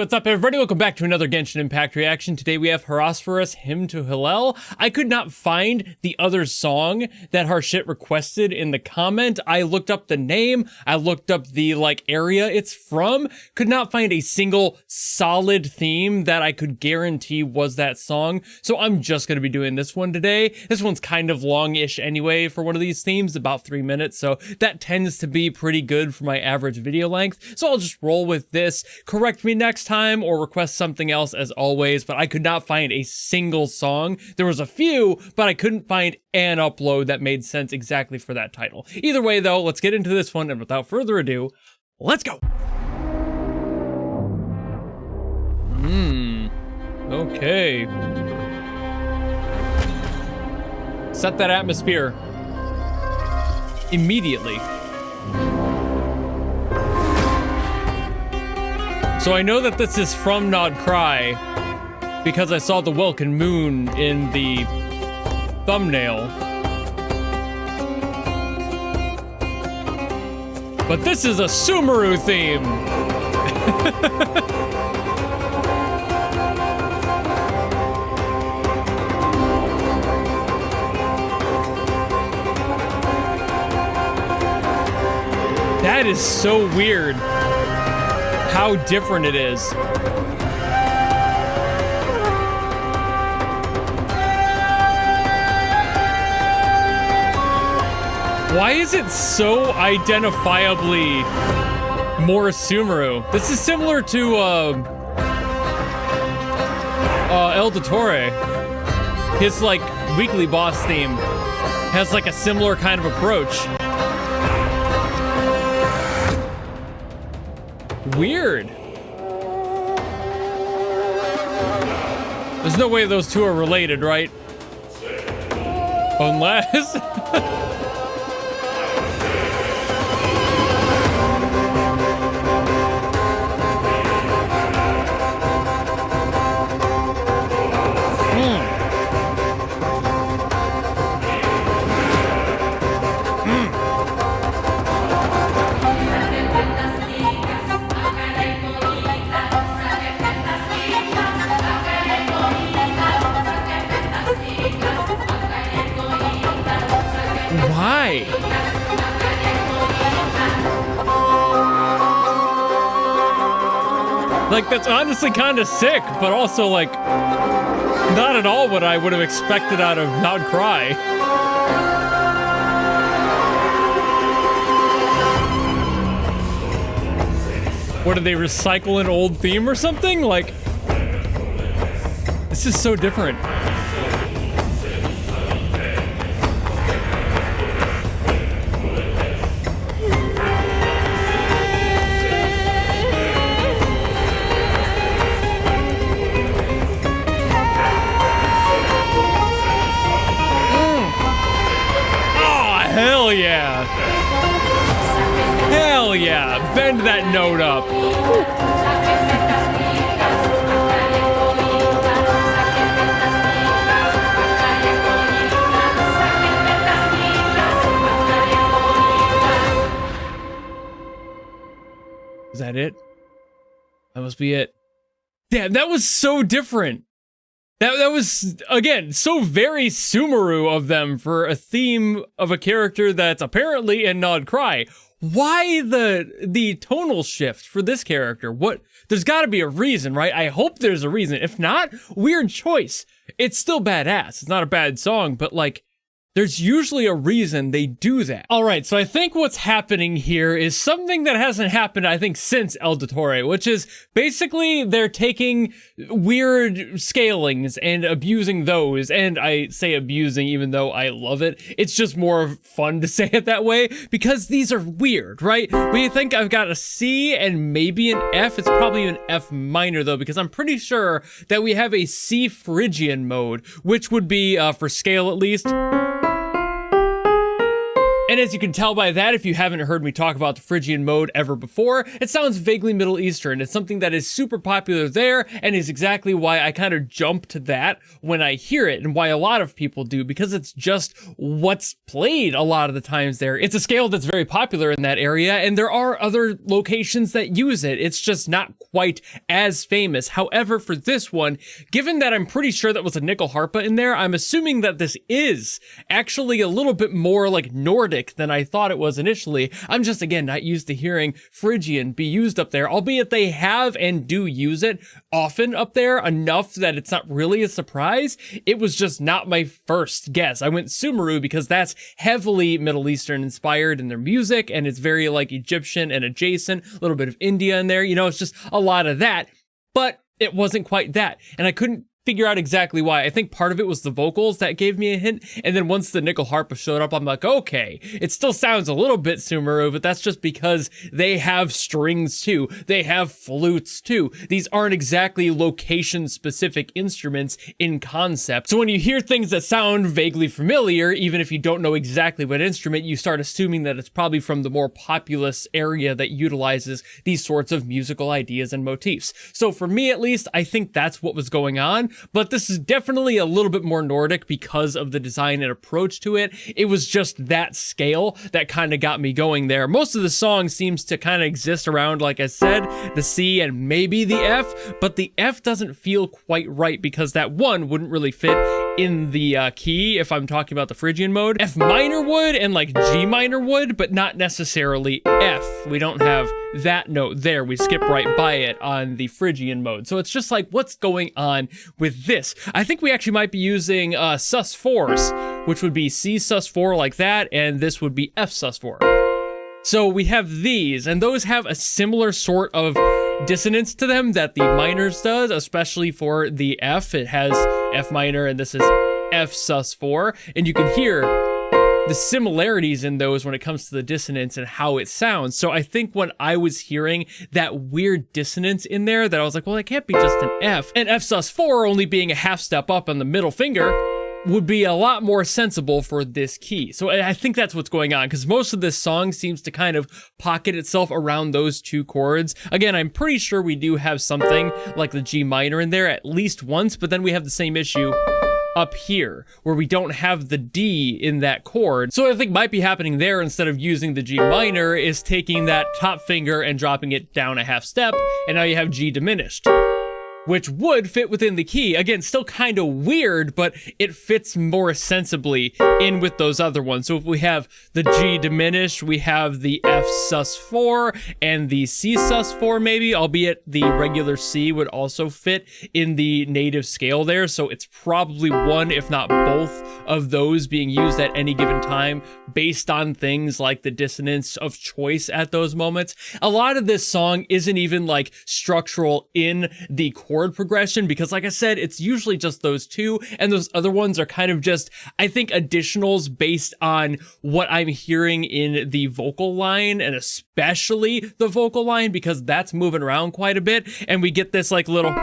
what's up everybody? Welcome back to another Genshin Impact reaction. Today we have Heosphoros, Hymn to Helel. I could not find the other song that Harshit requested in the comment. I looked up the name, I looked up the area it's from, could not find a single solid theme that I could guarantee was that song. So I'm just going to be doing this one today. This one's kind of long-ish anyway for one of these themes, about 3 minutes. So that tends to be pretty good for my average video length. So I'll just roll with this. Correct me next time or request something else as always, but I could not find a single song. There was a few, but I couldn't find an upload that made sense exactly for that title. Either way though, let's get into this one, and without further ado, let's go! Okay. Set that atmosphere immediately. So I know that this is from Nod Cry because I saw the Welkin Moon in the thumbnail. But this is a Sumeru theme. That is so weird. How different it is. Why is it so identifiably more Sumeru? This is similar to El Dottore. His weekly boss theme has a similar kind of approach. Weird. There's no way those two are related, right? Unless... Why? That's honestly kind of sick, but also not at all what I would have expected out of Nod Cry. What, did they recycle an old theme or something? This is so different. Hell yeah! Hell yeah! Bend that note up! Is that it? That must be it. Damn, that was so different! That was, again, so very Sumeru of them for a theme of a character that's apparently in Nod Cry. Why the tonal shift for this character? What? There's gotta be a reason, right? I hope there's a reason. If not, weird choice. It's still badass. It's not a bad song, but there's usually a reason they do that. All right, so I think what's happening here is something that hasn't happened, I think, since El Dottore, which is basically they're taking weird scalings and abusing those. And I say abusing even though I love it. It's just more fun to say it that way because these are weird, right? We think I've got a C and maybe an F. It's probably an F minor though, because I'm pretty sure that we have a C Phrygian mode, which would be, for scale at least, And as you can tell by that, if you haven't heard me talk about the Phrygian mode ever before, it sounds vaguely Middle Eastern. It's something that is super popular there and is exactly why I kind of jump to that when I hear it and why a lot of people do, because it's just what's played a lot of the times there. It's a scale that's very popular in that area, and there are other locations that use it. It's just not quite as famous. However, for this one, given that I'm pretty sure that was a nickel harpa in there, I'm assuming that this is actually a little bit more like Nordic than I thought it was initially. I'm just, again, not used to hearing Phrygian be used up there, albeit they have and do use it often up there, enough that it's not really a surprise. It was just not my first guess. I went Sumeru because that's heavily Middle Eastern inspired in their music, and it's very like Egyptian and adjacent, a little bit of India in there, you know, it's just a lot of that, but it wasn't quite that, and I couldn't figure out exactly why. I think part of it was the vocals that gave me a hint, and then once the nickel harpa showed up, I'm like, okay, it still sounds a little bit Sumeru, but that's just because they have strings too. They have flutes too. These aren't exactly location-specific instruments in concept. So when you hear things that sound vaguely familiar, even if you don't know exactly what instrument, you start assuming that it's probably from the more populous area that utilizes these sorts of musical ideas and motifs. So for me, at least, I think that's what was going on. But this is definitely a little bit more Nordic because of the design and approach to it. It was just that scale that kind of got me going there. Most of the song seems to kind of exist around, like I said, the C and maybe the F, but the F doesn't feel quite right because that one wouldn't really fit in the key if I'm talking about the Phrygian mode. F minor would and like G minor would, but not necessarily F. We don't have that note there. We skip right by it on the Phrygian mode. So it's just like, what's going on with this? I think we actually might be using sus4s, which would be C sus4 like that, and this would be F sus4. So we have these, and those have a similar sort of dissonance to them that the minors does, especially for the F. It has F minor, and this is F sus4, and you can hear the similarities in those when it comes to the dissonance and how it sounds. So I think when I was hearing that weird dissonance in there, that I was like, well, it can't be just an F. And F sus4 only being a half step up on the middle finger would be a lot more sensible for this key. So I think that's what's going on, because most of this song seems to kind of pocket itself around those two chords. Again, I'm pretty sure we do have something like the G minor in there at least once, but then we have the same issue up here, where we don't have the D in that chord. So what I think might be happening there, instead of using the G minor, is taking that top finger and dropping it down a half step, and now you have G diminished, which would fit within the key. Again, still kind of weird, but it fits more sensibly in with those other ones. So if we have the G diminished, we have the F sus4 and the C sus4 maybe, albeit the regular C would also fit in the native scale there. So it's probably one, if not both, of those being used at any given time based on things like the dissonance of choice at those moments. A lot of this song isn't even like structural in the chord progression, because like I said, it's usually just those two, and those other ones are kind of just, I think, additionals based on what I'm hearing in the vocal line, and especially the vocal line, because that's moving around quite a bit, and we get this like little,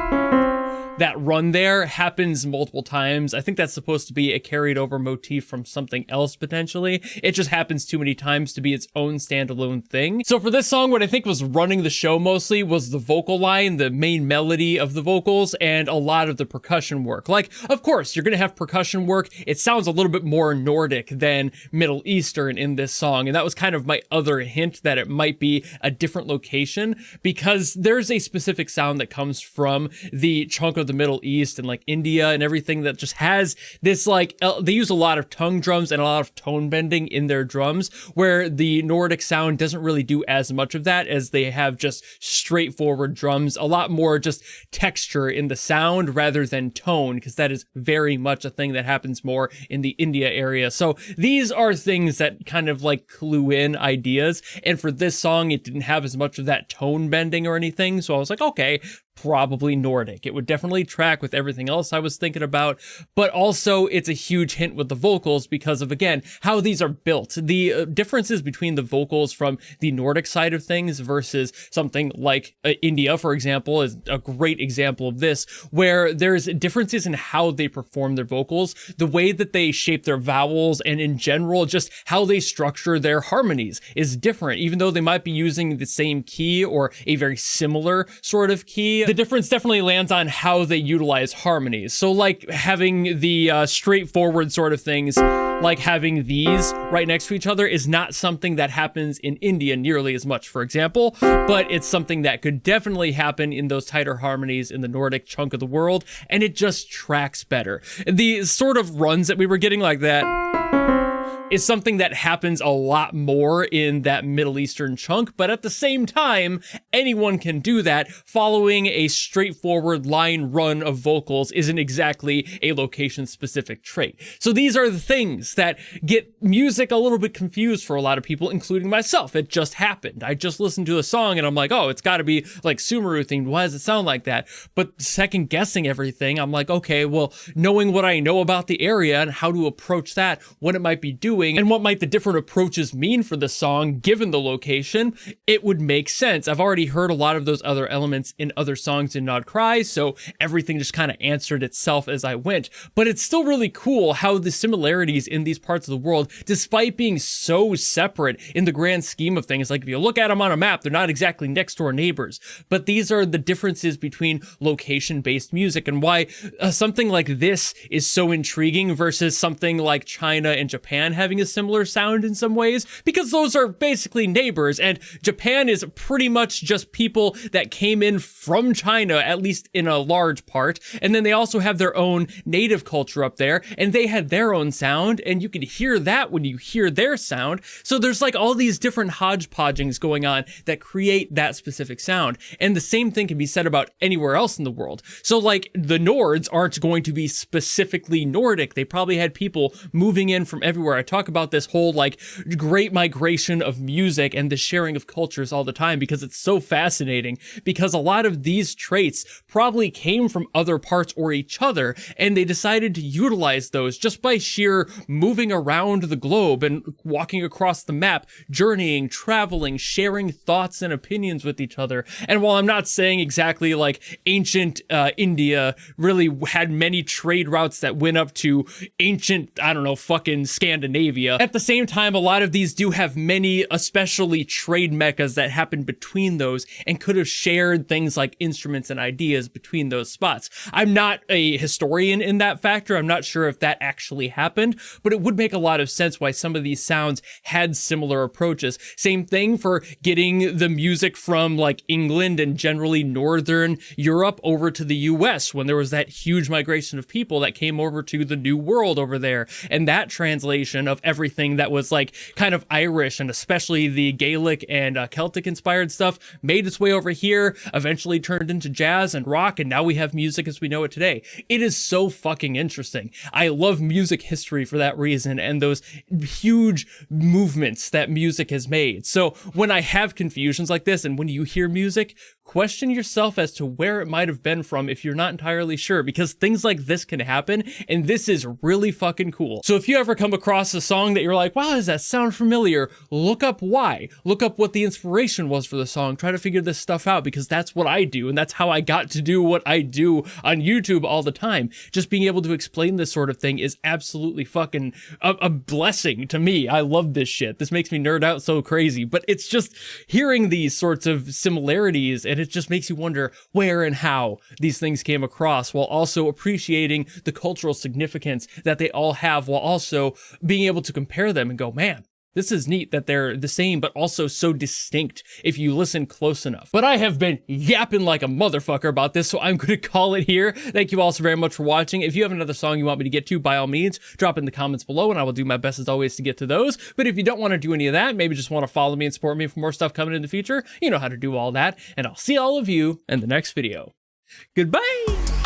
that run there happens multiple times. I think that's supposed to be a carried over motif from something else potentially. It just happens too many times to be its own standalone thing. So for this song, what I think was running the show mostly was the vocal line, the main melody of the vocals, and a lot of the percussion work. Like, of course, you're gonna have percussion work. It sounds a little bit more Nordic than Middle Eastern in this song, and that was kind of my other hint that it might be a different location, because there's a specific sound that comes from the chunk of the Middle East and like India and everything that just has this like, they use a lot of tongue drums and a lot of tone bending in their drums, where the Nordic sound doesn't really do as much of that, as they have just straightforward drums, a lot more just texture in the sound rather than tone, because that is very much a thing that happens more in the India area. So these are things that kind of like clue in ideas, and for this song it didn't have as much of that tone bending or anything, so I was like, okay, probably Nordic. It would definitely track with everything else I was thinking about, but also it's a huge hint with the vocals because of, again, how these are built. The differences between the vocals from the Nordic side of things versus something like India, for example, is a great example of this, where there's differences in how they perform their vocals, the way that they shape their vowels, and in general, just how they structure their harmonies is different, even though they might be using the same key or a very similar sort of key. The difference definitely lands on how they utilize harmonies. So like having the straightforward sort of things, like having these right next to each other, is not something that happens in India nearly as much, for example, but it's something that could definitely happen in those tighter harmonies in the Nordic chunk of the world, and it just tracks better. The sort of runs that we were getting like that is something that happens a lot more in that Middle Eastern chunk, but at the same time, anyone can do that. Following a straightforward line run of vocals isn't exactly a location-specific trait. So these are the things that get music a little bit confused for a lot of people, including myself. It just happened. I just listened to a song and I'm like, oh, it's gotta be like Sumeru themed. Why does it sound like that? But second guessing everything, I'm like, okay, well, knowing what I know about the area and how to approach that, what it might be doing, and what might the different approaches mean for the song given the location, it would make sense. I've already heard a lot of those other elements in other songs in Nod Cry, so everything just kind of answered itself as I went. But it's still really cool how the similarities in these parts of the world, despite being so separate in the grand scheme of things, like if you look at them on a map, they're not exactly next door neighbors, but these are the differences between location-based music and why something like this is so intriguing versus something like China and Japan having a similar sound in some ways, because those are basically neighbors, and Japan is pretty much just people that came in from China, at least in a large part, and then they also have their own native culture up there, and they had their own sound, and you can hear that when you hear their sound. So there's like all these different hodgepodgings going on that create that specific sound, and the same thing can be said about anywhere else in the world. So like the Nords aren't going to be specifically Nordic. They probably had people moving in from everywhere. I talk about this whole like great migration of music and the sharing of cultures all the time because it's so fascinating, because a lot of these traits probably came from other parts or each other, and they decided to utilize those just by sheer moving around the globe and walking across the map, journeying, traveling, sharing thoughts and opinions with each other. And while I'm not saying exactly like ancient India really had many trade routes that went up to ancient, I don't know, fucking Scandinavia, at the same time, a lot of these do have many, especially trade meccas that happen between those and could have shared things like instruments and ideas between those spots. I'm not a historian in that factor. I'm not sure if that actually happened, but it would make a lot of sense why some of these sounds had similar approaches. Same thing for getting the music from like England and generally Northern Europe over to the US when there was that huge migration of people that came over to the New World over there, and that translation of everything that was like kind of Irish and especially the Gaelic and Celtic inspired stuff made its way over here, eventually turned into jazz and rock, and now we have music as we know it today. It is so fucking interesting. I love music history for that reason and those huge movements that music has made. So when I have confusions like this and when you hear music, question yourself as to where it might have been from if you're not entirely sure, because things like this can happen, and this is really fucking cool. So if you ever come across a song that you're like, wow, does that sound familiar? Look up why. Look up what the inspiration was for the song. Try to figure this stuff out, because that's what I do, and that's how I got to do what I do on YouTube all the time. Just being able to explain this sort of thing is absolutely fucking a blessing to me. I love this shit. This makes me nerd out so crazy, but it's just hearing these sorts of similarities, and it just makes you wonder where and how these things came across, while also appreciating the cultural significance that they all have, while also being able to compare them and go, man, this is neat that they're the same, but also so distinct if you listen close enough. But I have been yapping like a motherfucker about this, so I'm going to call it here. Thank you all so very much for watching. If you have another song you want me to get to, by all means, drop in the comments below, and I will do my best as always to get to those. But if you don't want to do any of that, maybe just want to follow me and support me for more stuff coming in the future, you know how to do all that. And I'll see all of you in the next video. Goodbye!